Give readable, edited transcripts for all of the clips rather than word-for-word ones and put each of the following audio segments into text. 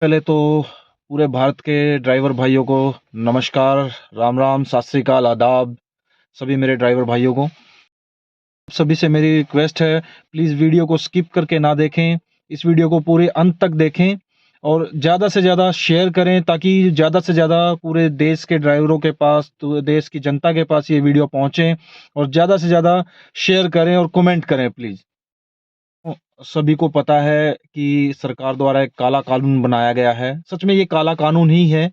पहले तो पूरे भारत के ड्राइवर भाइयों को नमस्कार, राम राम, सत श्री अकाल, आदाब सभी मेरे ड्राइवर भाइयों को। सभी से मेरी रिक्वेस्ट है, प्लीज़ वीडियो को स्किप करके ना देखें, इस वीडियो को पूरे अंत तक देखें और ज़्यादा से ज़्यादा शेयर करें ताकि ज़्यादा से ज़्यादा पूरे देश के ड्राइवरों के पास, तो देश की जनता के पास ये वीडियो पहुँचे और ज़्यादा से ज़्यादा शेयर करें और कमेंट करें प्लीज़। सभी को पता है कि सरकार द्वारा एक काला कानून बनाया गया है। सच में ये काला कानून ही है,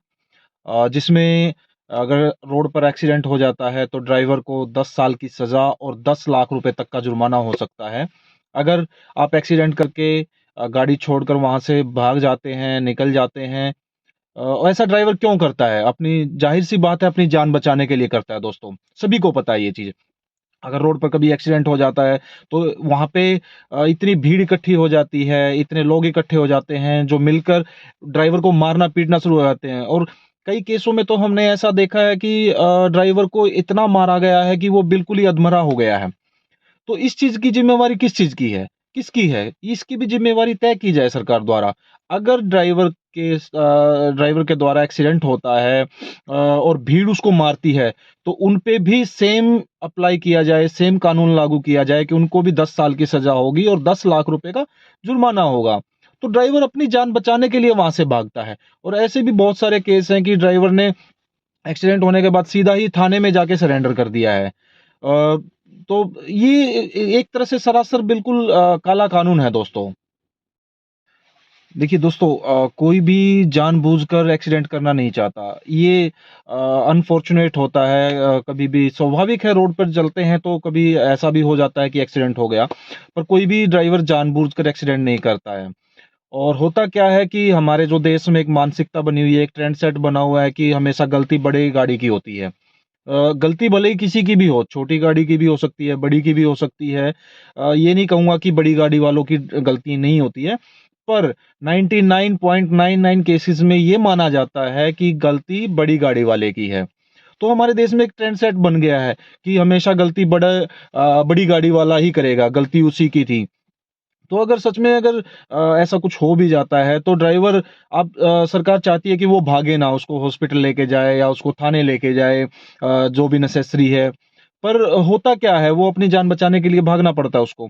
जिसमें अगर रोड पर एक्सीडेंट हो जाता है तो ड्राइवर को 10 साल की सज़ा और 10 लाख रुपए तक का जुर्माना हो सकता है। अगर आप एक्सीडेंट करके गाड़ी छोड़कर वहाँ से भाग जाते हैं, निकल जाते हैं, ऐसा ड्राइवर क्यों करता है? अपनी ज़ाहिर-सी बात है, अपनी जान बचाने के लिए करता है दोस्तों, सभी को पता है ये चीज़। अगर रोड पर कभी एक्सीडेंट हो जाता है तो वहाँ पे इतनी भीड़ इकट्ठी हो जाती है, इतने लोग इकट्ठे हो जाते हैं जो मिलकर ड्राइवर को मारना पीटना शुरू हो जाते हैं और कई केसों में तो हमने ऐसा देखा है कि ड्राइवर को इतना मारा गया है कि वो बिल्कुल ही अधमरा हो गया है। तो इस चीज़ की ज़िम्मेवारी किस चीज़ की है? किसकी है? इसकी भी ज़िम्मेवारी तय की जाए सरकार द्वारा। अगर ड्राइवर के द्वारा एक्सीडेंट होता है और भीड़ उसको मारती है, तो उन पे भी सेम अप्लाई किया जाए, सेम कानून लागू किया जाए कि उनको भी 10 साल की सज़ा होगी और 10 लाख रुपए का जुर्माना होगा। तो ड्राइवर अपनी जान बचाने के लिए वहाँ से भागता है और ऐसे भी बहुत सारे केस हैं कि ड्राइवर ने एक्सीडेंट होने के बाद सीधा ही थाने में जाके सरेंडर कर दिया है। तो ये एक तरह से सरासर बिल्कुल काला कानून है दोस्तों। देखिए दोस्तों, कोई भी जानबूझकर एक्सीडेंट करना नहीं चाहता। ये अनफॉर्च्यूनेट होता है, कभी भी स्वाभाविक है, रोड पर चलते हैं तो कभी ऐसा भी हो जाता है कि एक्सीडेंट हो गया। पर कोई भी ड्राइवर जानबूझकर एक्सीडेंट नहीं करता है। और होता क्या है कि हमारे जो देश में एक मानसिकता बनी हुई है, एक ट्रेंड सेट बना हुआ है कि हमेशा गलती बड़ी गाड़ी की होती है। गलती भले ही किसी की भी हो, छोटी गाड़ी की भी हो सकती है, बड़ी की भी हो सकती है। ये नहीं कहूँगा कि बड़ी गाड़ी वालों की गलती नहीं होती है, पर 99.99 केसेज़ में ये माना जाता है कि गलती बड़ी गाड़ी वाले की है। तो हमारे देश में एक ट्रेंड सेट बन गया है कि हमेशा गलती बड़ी गाड़ी वाला ही करेगा, गलती उसी की थी। तो अगर सच में अगर ऐसा कुछ हो भी जाता है तो ड्राइवर, अब सरकार चाहती है कि वो भागे ना, उसको हॉस्पिटल लेके जाए या उसको थाने लेके जाए, जो भी नेसेसरी है। पर होता क्या है, वो अपनी जान बचाने के लिए भागना पड़ता है उसको।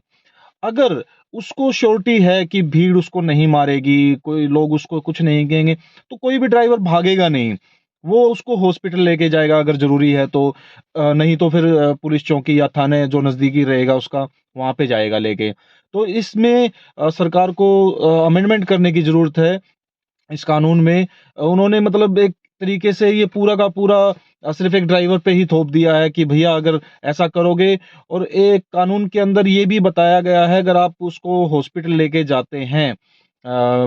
अगर उसको श्योरिटी है कि भीड़ उसको नहीं मारेगी, कोई लोग उसको कुछ नहीं कहेंगे, तो कोई भी ड्राइवर भागेगा नहीं। वो उसको हॉस्पिटल लेके जाएगा अगर ज़रूरी है तो, नहीं तो फिर पुलिस चौकी या थाने जो नज़दीकी रहेगा उसका, वहाँ पे जाएगा लेके। तो इसमें सरकार को अमेंडमेंट करने की ज़रूरत है इस कानून में। उन्होंने मतलब एक तरीके से ये पूरा का पूरा सिर्फ़ एक ड्राइवर पे ही थोप दिया है कि भैया अगर ऐसा करोगे, और एक कानून के अंदर ये भी बताया गया है, अगर आप उसको हॉस्पिटल लेके जाते हैं,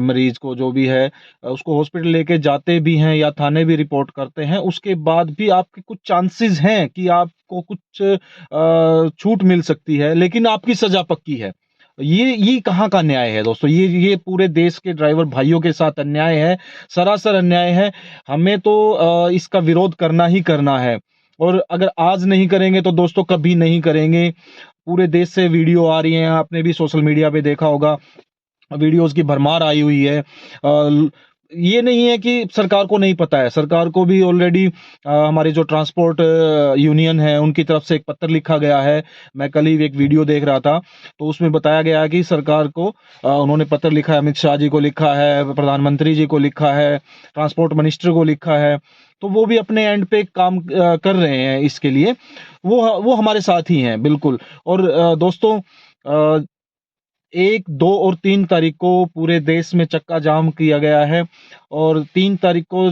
मरीज़ को जो भी है, उसको हॉस्पिटल लेके जाते भी हैं या थाने भी रिपोर्ट करते हैं, उसके बाद भी आपके कुछ चांसेज़ हैं कि आपको कुछ छूट मिल सकती है, लेकिन आपकी सज़ा पक्की है। ये कहाँ का न्याय है दोस्तों? ये पूरे देश के ड्राइवर भाइयों के साथ अन्याय है, सरासर अन्याय है। हमें तो इसका विरोध करना ही करना है और अगर आज नहीं करेंगे तो दोस्तों कभी नहीं करेंगे। पूरे देश से वीडियो आ रही हैं, आपने भी सोशल मीडिया पे देखा होगा, वीडियोज़ की भरमार आई हुई है। ये नहीं है कि सरकार को नहीं पता है, सरकार को भी ऑलरेडी हमारी जो ट्रांसपोर्ट यूनियन है, उनकी तरफ से एक पत्र लिखा गया है। मैं कल ही एक वीडियो देख रहा था, तो उसमें बताया गया है कि सरकार को उन्होंने पत्र लिखा है, अमित शाह जी को लिखा है, प्रधानमंत्री जी को लिखा है, ट्रांसपोर्ट मिनिस्टर को लिखा है। तो वो भी अपने एंड पे काम कर रहे हैं इसके लिए। वो हमारे साथ ही हैं, बिल्कुल। और दोस्तों, अ 1, 2 और 3 तारीख को पूरे देश में चक्का जाम किया गया है और 3 तारीख को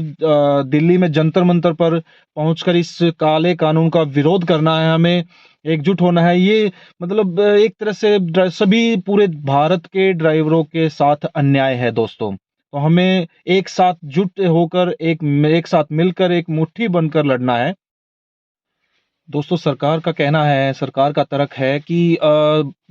दिल्ली में जंतर-मंतर पर पहुंचकर इस काले कानून का विरोध करना है हमें, एकजुट होना है। ये मतलब एक तरह से सभी पूरे भारत के ड्राइवरों के साथ अन्याय है दोस्तों। तो हमें एक साथ जुट होकर, एक साथ मिलकर, एक मुट्ठी बनकर लड़ना है। दोस्तों सरकार का कहना है, सरकार का तर्क है कि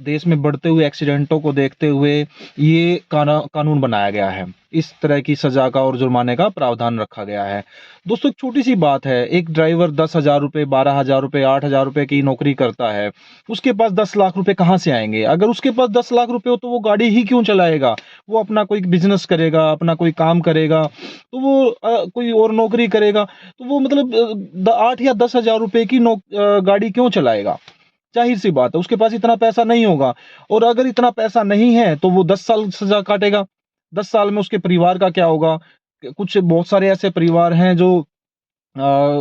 देश में बढ़ते हुए एक्सीडेंटों को देखते हुए ये कानून बनाया गया है। इस तरह की सज़ा का और जुर्माने का प्रावधान रखा गया है। दोस्तों एक छोटी-सी बात है, एक ड्राइवर 10,000 रुपए, 12,000 रुपए, 8,000 रुपए की नौकरी करता है, उसके पास 10 लाख रुपए कहाँ से आएँगे? अगर उसके पास 10 लाख रुपए हो तो वो गाड़ी ही क्यों चलाएगा? वो अपना कोई बिज़नेस करेगा, अपना कोई काम करेगा, तो वो कोई और नौकरी करेगा, तो वो मतलब 8 या 10,000 रुपए की गाड़ी क्यों चलाएगा? ज़ाहिर-सी बात है, उसके पास इतना पैसा नहीं होगा और अगर इतना पैसा नहीं है, तो वो 10 साल सज़ा काटेगा। 10 साल में उसके परिवार का क्या होगा? कुछ बहुत सारे ऐसे परिवार हैं जो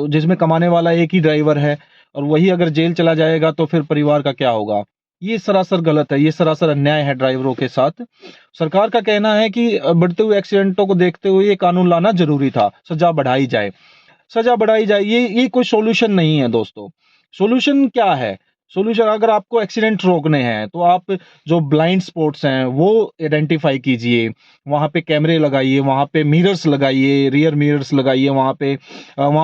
जिसमें कमाने वाला एक ही ड्राइवर है और वही अगर जेल चला जाएगा, तो फिर परिवार का क्या होगा? ये सरासर गलत है, ये सरासर अन्याय है ड्राइवरों के साथ। सरकार का कहना है कि बढ़ते हुए एक्सीडेंटों को देखते हुए ये कानून लाना ज़रूरी था, सज़ा बढ़ाई जाए। सज़ा बढ़ाई जाए, ये कोई सॉल्यूशन नहीं है दोस्तों। सॉल्यूशन क्या है? सॉल्यूशन अगर आपको एक्सीडेंट रोकने हैं, तो आप जो ब्लाइंड स्पॉट्स हैं, वो आइडेंटिफ़ाई कीजिए। वहाँ पे कैमरे लगाइए, वहाँ पे मिरर्स लगाइए, रियर मिरर्स लगाइए वहाँ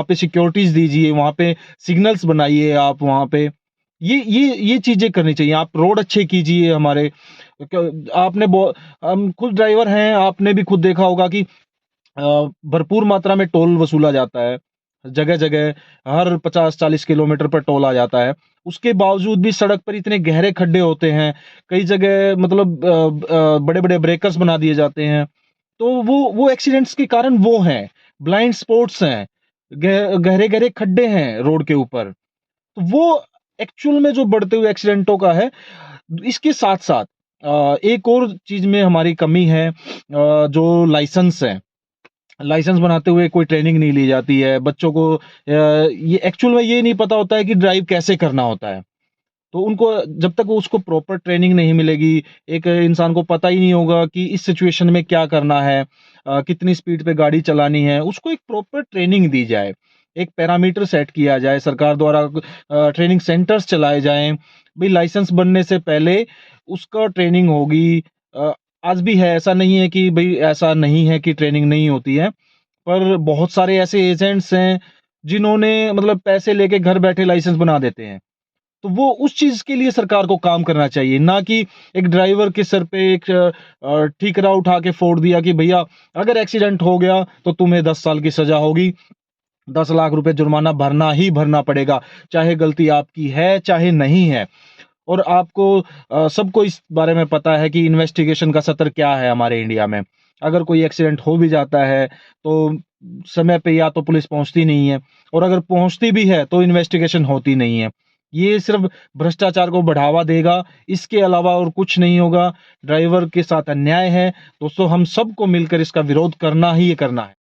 पे सिक्योरिटीज़ दीजिए, वहाँ पे सिग्नल्स बनाइए आप वहाँ पे। ये चीज़ें करनी चाहिए। आप रोड अच्छे कीजिए हमारे। क आपने बो हम खुद ड्राइवर हैं, आपने भी खुद देखा होगा कि भरपूर मात्रा में टोल वसूला जाता है। जगह-जगह हर 50-40 किलोमीटर पर टोल आ जाता है। उसके बावजूद भी सड़क पर इतने गहरे खड्डे होते हैं, कई जगह मतलब बड़े-बड़े ब्रेकर्स बना दिए जाते हैं। तो वो एक्सीडेंट्स के कारण वो हैं, ब्लाइंड स्पॉट्स हैं, गहरे-गहरे खड्डे हैं रोड के ऊपर। तो वो एक्चुअल में जो बढ़ते हुए एक्सीडेंटों का है, इसके साथ-साथ एक और चीज़ में हमारी कमी है, जो लाइसेंस है। लाइसेंस बनाते हुए कोई ट्रेनिंग नहीं ली जाती है। बच्चों को ये एक्चुअल में ये नहीं पता होता है कि ड्राइव कैसे करना होता है। तो उनको जब तक उसको प्रॉपर ट्रेनिंग नहीं मिलेगी, एक इंसान को पता ही नहीं होगा कि इस सिचुएशन में क्या करना है, कितनी स्पीड पे गाड़ी चलानी है, उसको एक प्रॉपर ट्रेनिंग दी जाए। एक पैरामीटर सेट किया जाए, सरकार द्वारा ट्रेनिंग सेंटर्स चलाए जाएँ। भई लाइसेंस बनने से पहले उसका ट्रेनिंग होगी। अ, आज भी है, ऐसा नहीं है कि भई ऐसा नहीं है कि ट्रेनिंग नहीं होती है। पर बहुत सारे ऐसे एजेंट्स हैं, जिन्होंने मतलब पैसे लेके घर बैठे लाइसेंस बना देते हैं। तो वो उस चीज़ के लिए सरकार को काम करना चाहिए, ना कि एक ड्राइवर के सर पे एक ठीकरा उठा के फोड़ दिया कि भैया अगर एक्सीडेंट हो गया तो तुम्हें 10 साल की सज़ा होगी, 10 लाख रुपए जुर्माना भरना ही भरना पड़ेगा, चाहे गलती आपकी है, चाहे नहीं है। और आपको सबको इस बारे में पता है कि इन्वेस्टिगेशन का सत्र क्या है हमारे इंडिया में। अगर कोई एक्सीडेंट हो भी जाता है, तो समय पे या तो पुलिस पहुँचती नहीं है और अगर पहुँचती भी है, तो इन्वेस्टिगेशन होती नहीं है। ये सिर्फ़ भ्रष्टाचार को बढ़ावा देगा, इसके अलावा और कुछ नहीं होगा। ड्राइवर के साथ अन्याय है। दोस्तों हम सबको मिलकर इसका विरोध करना ही करना है।